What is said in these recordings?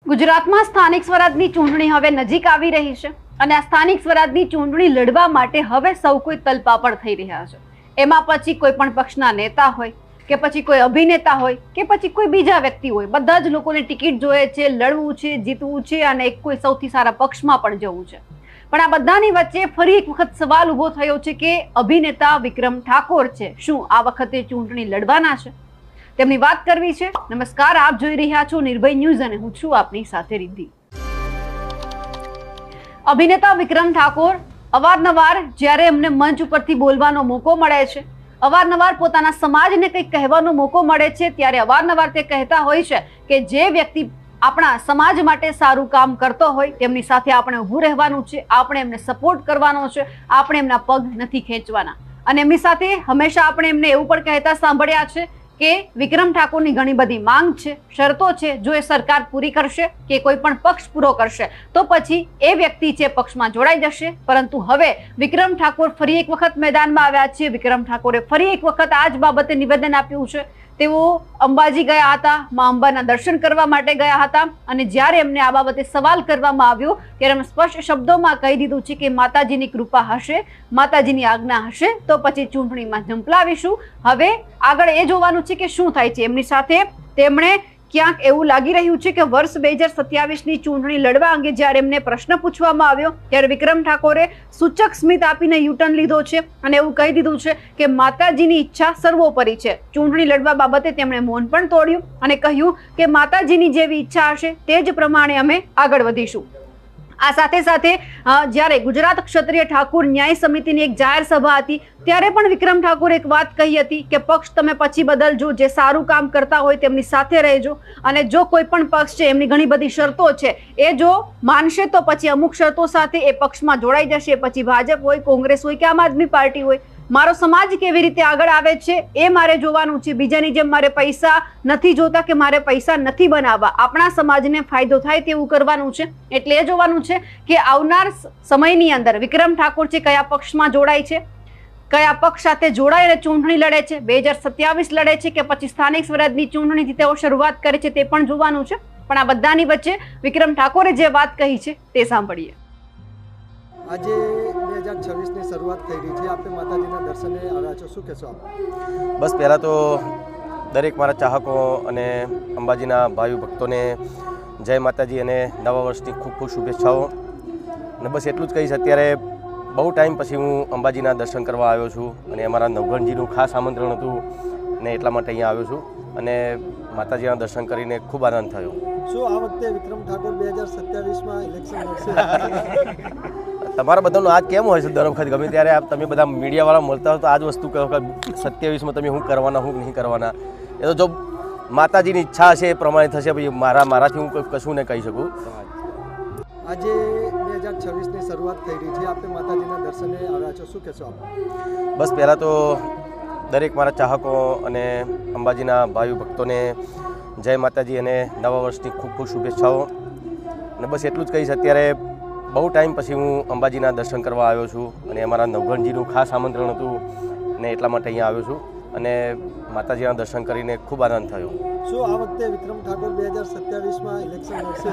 ગુજરાતમાં સ્થાનિક સ્વરાજની ચૂંટણી હવે નજીક આવી રહી છે અને આ સ્થાનિક સ્વરાજની ચૂંટણી લડવા માટે હવે સૌ કોઈ તલપાપડ થઈ રહ્યા છે। એમાં પછી કોઈ પણ પક્ષના નેતા હોય કે પછી કોઈ અભિનેતા હોય કે પછી કોઈ બીજા વ્યક્તિ હોય, બધા જ લોકોને ટિકિટ જોઈએ છે, લડવું છે, જીતવું છે અને કોઈ સૌથી સારા પક્ષમાં પણ જવું છે। પણ આ બધાની વચ્ચે ફરી એક વખત સવાલ ઉભો થયો છે કે અભિનેતા વિક્રમ ઠાકોર છે, શું આ વખતે ચૂંટણી લડવાના છે? તેમની વાત કરવી છે। નમસ્કાર, આપ જોઈ રહ્યા છો નિર્ભય ન્યૂઝ અને હું છું આપની સાથે રિદ્ધિ। અભિનેતા વિક્રમ ઠાકોર અવારનવાર જ્યારે એમને મંચ ઉપરથી બોલવાનો મોકો મળે છે, અવારનવાર પોતાના સમાજને કંઈક કહેવાનો મોકો મળે છે, ત્યારે અવારનવાર તે કહેતા હોય છે કે જે વ્યક્તિ આપણા સમાજ માટે સારું કામ કરતો હોય તેમની સાથે આપણે ઊભું રહેવાનું છે, આપણે એમને સપોર્ટ કરવાનો છે, આપણે એમના પગ નથી ખેંચવાના। અને એમની સાથે હંમેશા આપણે એમને એવું પણ કહેતા સાંભળ્યા છે કે વિક્રમ ઠાકોરની ઘણી બધી માંગ છે, શરતો છે, જો એ સરકાર પૂરી કરશે કે કોઈ પણ પક્ષ પૂરો કરશે તો પછી એ વ્યક્તિ છે પક્ષમાં જોડાઈ જશે। પરંતુ હવે વિક્રમ ઠાકોર ફરી એક વખત મેદાનમાં આવ્યા છે। વિક્રમ ઠાકોરે ફરી એક વખત આ જ બાબતે નિવેદન આપ્યું છે। તેઓ અંબાજી ગયા હતા, મા અંબાના દર્શન કરવા માટે ગયા હતા અને જ્યારે એમને આ બાબતે સવાલ કરવામાં આવ્યો ત્યારે એમણે સ્પષ્ટ શબ્દોમાં કહી દીધું છે કે માતાજીની કૃપા હશે, માતાજીની આજ્ઞા હશે તો પછી ચૂંટણીમાં ઝંપલાવીશું। હવે આગળ એ જોવાનું છે કે શું થાય છે એમની સાથે। તેમણે ક્યાંક એવું લાગી રહ્યું છે કે વર્ષ 2027ની ચૂંટણી લડવા અંગે જ્યારે એમને પ્રશ્ન પૂછવામાં આવ્યો ત્યારે વિક્રમ ઠાકોરે સૂચક સ્મિત આપીને યુટર્ન લીધો છે અને એવું કહી દીધું છે કે માતાજીની ઈચ્છા સર્વોપરી છે। ચૂંટણી લડવા બાબતે તેમણે મૌન પણ તોડ્યું અને કહ્યું કે માતાજીની જેવી ઈચ્છા હશે તે જ પ્રમાણે અમે આગળ વધીશું। આ સાથે સાથે જ્યારે ગુજરાત ક્ષત્રિય ઠાકુર ન્યાય સમિતિની એક જાહેર સભા હતી ત્યારે પણ વિક્રમ ઠાકોરે એક વાત કહી હતી કે પક્ષ તમે પછી બદલજો, જે સારું કામ કરતા હોય તેમની સાથે રહેજો અને જો કોઈ પણ પક્ષ છે એમની ઘણી બધી શરતો છે એ જો માનશે તો પછી અમુક શરતો સાથે એ પક્ષમાં જોડાઈ જશે। પછી ભાજપ હોય, કોંગ્રેસ હોય કે આમ આદમી પાર્ટી હોય, મારો સમાજ કેવી રીતે આગળ આવે છે એ મારે જોવાનું છે। બીજાની જેમ મારે પૈસા નથી જોતા કે મારે પૈસા નથી બનાવવા, આપણા સમાજને ફાયદો થાય તેવું કરવાનું છે। એટલે એ જોવાનું છે કે આવનાર સમયની અંદર વિક્રમ ઠાકોર છે કયા પક્ષમાં જોડાય છે, કયા પક્ષ સાથે જોડાઈને ચૂંટણી લડે છે, 2027 લડે છે કે પછી સ્થાનિક સ્વરાજની ચૂંટણીથી તેઓ શરૂઆત કરે છે તે પણ જોવાનું છે। પણ આ બધાની વચ્ચે વિક્રમ ઠાકોરે જે વાત કહી છે તે સાંભળીએ। આજે 2026ની શરૂઆત થઈ રહી છે, આપણે માતાજીના દર્શને આવ્યા છો, શું કહેશો આપ? બસ પહેલાં તો દરેક મારા ચાહકો અને અંબાજીના ભાવિ ભક્તોને જય માતાજી અને નવા વર્ષની ખૂબ ખૂબ શુભેચ્છાઓ। અને બસ એટલું જ કહીશ, અત્યારે બહુ ટાઈમ પછી હું અંબાજીના દર્શન કરવા આવ્યો છું અને અમારા નવઘણજીનું ખાસ આમંત્રણ હતું ને એટલા માટે અહીંયા આવ્યો છું અને માતાજીના દર્શન કરીને ખૂબ આનંદ થયો। શું આ વખતે વિક્રમ ઠાકોર 2027માં ઇલેક્શન લડશે? તમારા બધાનું આજ કેમ હોય છે? દર વખત ગમે ત્યારે તમે બધા મીડિયાવાળા મળતા હોય તો આ જ વસ્તુ કહો કે 27માં તમે શું કરવાના, શું નહીં કરવાના। એ તો જો માતાજીની ઈચ્છા હશે એ પ્રમાણે થશે, પછી મારાથી હું કશું નહીં કહી શકું। આજે 2026ની શરૂઆત થઈ રહી છે, આપણે માતાજીના દર્શને આવ્યા છો, શું કહેશો આપ? બસ પહેલાં તો દરેક મારા ચાહકો અને અંબાજીના ભાવિ ભક્તોને જય માતાજી અને નવા વર્ષની ખૂબ ખૂબ શુભેચ્છાઓ। અને બસ એટલું જ કહીશ, અત્યારે બહુ ટાઈમ પછી હું અંબાજીના દર્શન કરવા આવ્યો છું અને અમારા નવઘણજીનું ખાસ આમંત્રણ હતું ને એટલા માટે અહીંયા આવ્યો છું અને માતાજીના દર્શન કરીને ખૂબ આનંદ થયો। શું આ વખતે વિક્રમ ઠાકોર 2027માં ઇલેક્શન લડશે?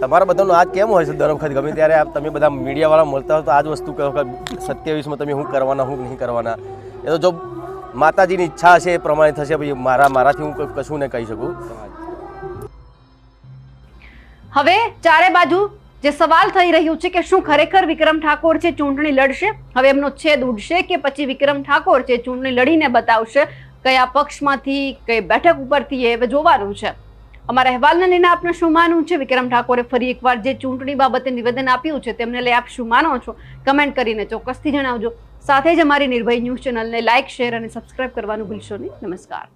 તમારા બધાનું આજ કેમ હોય છે? દર વખત ગમે ત્યારે તમે બધા મીડિયાવાળા મળતા હોય તો આ જ વસ્તુ કહો કે 27માં તમે શું કરવાના, શું નહીં કરવાના। એ તો જો માતાજીની ઈચ્છા હશે એ પ્રમાણે થશે, પછી મારાથી હું કશું નહીં કહી શકું। હવે ચારે બાજુ જે સવાલ થઈ રહ્યું છે કે શું ખરેખર વિક્રમ ઠાકોર છે ચૂંટણી લડશે? હવે એમનો છેદ ઉડશે કે પછી વિક્રમ ઠાકોર છે ચૂંટણી લડીને બતાવશે કયા પક્ષમાંથી, કઈ બેઠક ઉપરથી, એ હવે જોવાનું છે। અમારા અહેવાલને લઈને આપને શું માનવું છે? વિક્રમ ઠાકોરે ફરી એકવાર જે ચૂંટણી બાબતે નિવેદન આપ્યું છે તેમને લઈ આપ શું માનો છો? કમેન્ટ કરીને ચોક્કસથી જણાવજો। સાથે જ અમારી નિર્ભય ન્યૂઝ ચેનલને લાઇક, શેર અને સબસ્ક્રાઇબ કરવાનું ભૂલશો નહીં। નમસ્કાર।